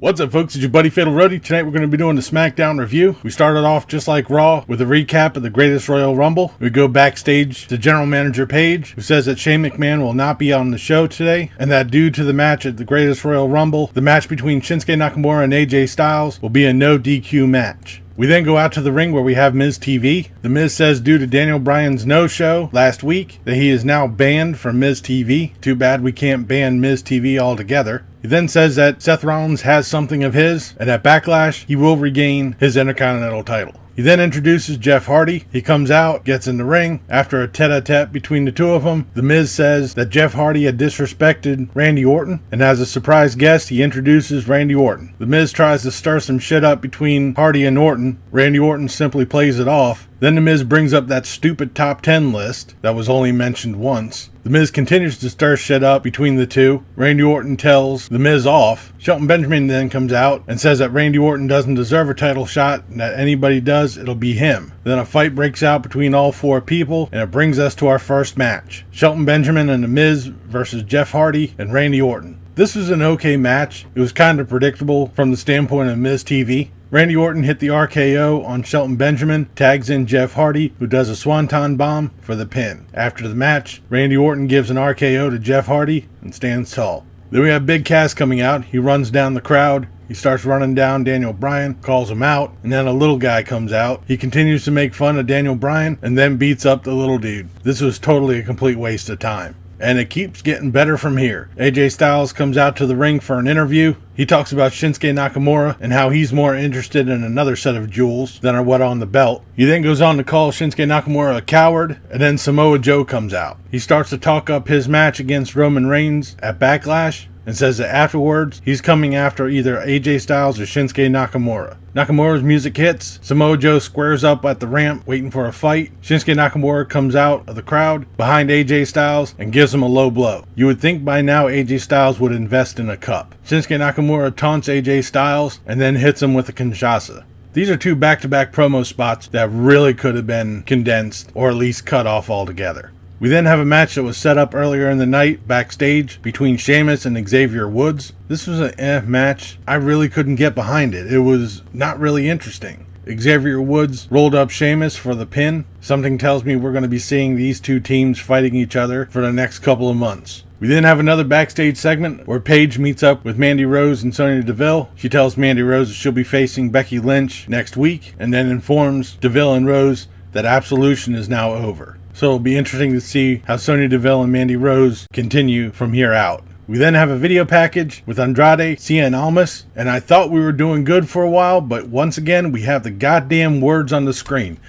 What's up, folks? It's your buddy Fatalroadie. Tonight we're going to be doing the Smackdown review. We started off just like Raw with a recap of the greatest Royal Rumble. We go backstage to General Manager Paige, who says that Shane McMahon will not be on the show today, and that due to the match at the greatest Royal Rumble, the match between Shinsuke Nakamura and AJ Styles will be a no DQ match. We then go out to the ring where we have Miz TV. The Miz says due to Daniel Bryan's no-show last week that he is now banned from Miz TV. Too bad we can't ban Miz TV altogether. He then says that Seth Rollins has something of his, and at Backlash, he will regain his Intercontinental title. He then introduces Jeff Hardy. He comes out, gets in the ring. After a tete-a-tete between the two of them, The Miz says that Jeff Hardy had disrespected Randy Orton, and as a surprise guest, he introduces Randy Orton. The Miz tries to stir some shit up between Hardy and Orton. Randy Orton simply plays it off. Then The Miz brings up that stupid top 10 list that was only mentioned once. The Miz continues to stir shit up between the two. Randy Orton tells The Miz off. Shelton Benjamin then comes out and says that Randy Orton doesn't deserve a title shot, and that anybody does, it'll be him. Then a fight breaks out between all four people, and it brings us to our first match. Shelton Benjamin and The Miz versus Jeff Hardy and Randy Orton. This was an okay match. It was kind of predictable from the standpoint of Miz TV. Randy Orton hit the RKO on Shelton Benjamin, tags in Jeff Hardy, who does a swanton bomb for the pin. After the match, Randy Orton gives an RKO to Jeff Hardy and stands tall. Then we have Big Cass coming out. He runs down the crowd. He starts running down Daniel Bryan, calls him out, and then a little guy comes out. He continues to make fun of Daniel Bryan and then beats up the little dude. This was totally a complete waste of time. And it keeps getting better from here. AJ Styles comes out to the ring for an interview. He talks about Shinsuke Nakamura and how he's more interested in another set of jewels than are what on the belt. He then goes on to call Shinsuke Nakamura a coward, and then Samoa Joe comes out. He starts to talk up his match against Roman Reigns at Backlash and says that afterwards he's coming after either AJ Styles or Shinsuke Nakamura. Nakamura's music hits. Samoa Joe squares up at the ramp waiting for a fight. Shinsuke Nakamura comes out of the crowd behind AJ Styles and gives him a low blow. You would think by now AJ Styles would invest in a cup. Shinsuke Nakamura taunts AJ Styles and then hits him with a Kinshasa. These are two back-to-back promo spots that really could have been condensed or at least cut off altogether. We then have a match that was set up earlier in the night backstage between Sheamus and Xavier Woods. This was an match. I really couldn't get behind it. It was not really interesting. Xavier Woods rolled up Sheamus for the pin. Something tells me we're going to be seeing these two teams fighting each other for the next couple of months. We then have another backstage segment where Paige meets up with Mandy Rose and Sonya Deville. She tells Mandy Rose that she'll be facing Becky Lynch next week and then informs Deville and Rose that Absolution is now over. So it'll be interesting to see how Sonya Deville and Mandy Rose continue from here out. We then have a video package with Andrade, Cien and Almas, and I thought we were doing good for a while, but once again we have the goddamn words on the screen.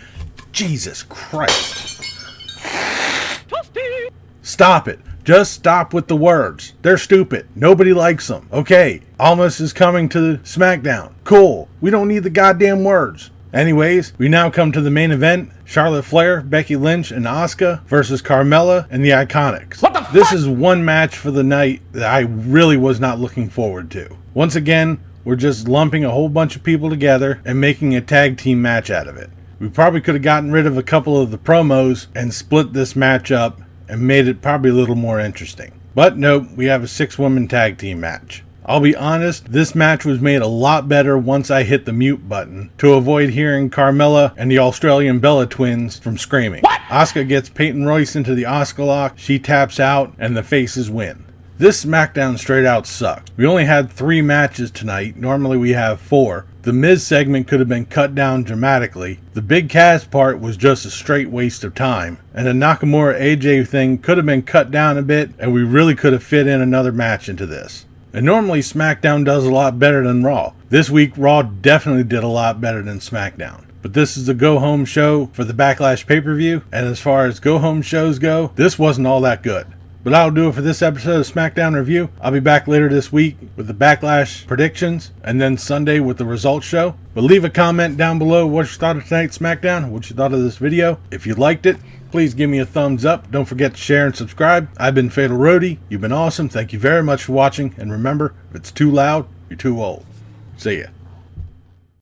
Jesus Christ. Toasty. Stop it. Just stop with the words. They're stupid. Nobody likes them. Okay, Almas is coming to Smackdown. Cool. We don't need the goddamn words. Anyways, we now come to the main event. Charlotte Flair, Becky Lynch, and Asuka versus Carmella and the Iconics. What the fuck? This is one match for the night that I really was not looking forward to. Once again, we're just lumping a whole bunch of people together and making a tag team match out of it. We probably could have gotten rid of a couple of the promos and split this match up and made it probably a little more interesting. But nope, we have a 6-woman tag team match. I'll be honest, this match was made a lot better once I hit the mute button to avoid hearing Carmella and the Australian Bella twins from screaming. What? Asuka gets Peyton Royce into the Asuka lock, she taps out, and the faces win. This Smackdown straight out sucked. We only had 3 matches tonight, normally we have 4. The Miz segment could have been cut down dramatically. The Big Cass part was just a straight waste of time. And the Nakamura AJ thing could have been cut down a bit, and we really could have fit in another match into this. And normally SmackDown does a lot better than Raw. This week Raw definitely did a lot better than SmackDown. But this is the go-home show for the Backlash pay-per-view, and as far as go-home shows go, this wasn't all that good. But that'll do it for this episode of Smackdown Review. I'll be back later this week with the Backlash predictions, and then Sunday with the results show. But leave a comment down below what you thought of tonight's Smackdown, what you thought of this video. If you liked it, please give me a thumbs up. Don't forget to share and subscribe. I've been Fatalroadie. You've been awesome. Thank you very much for watching. And remember, if it's too loud, you're too old. See ya.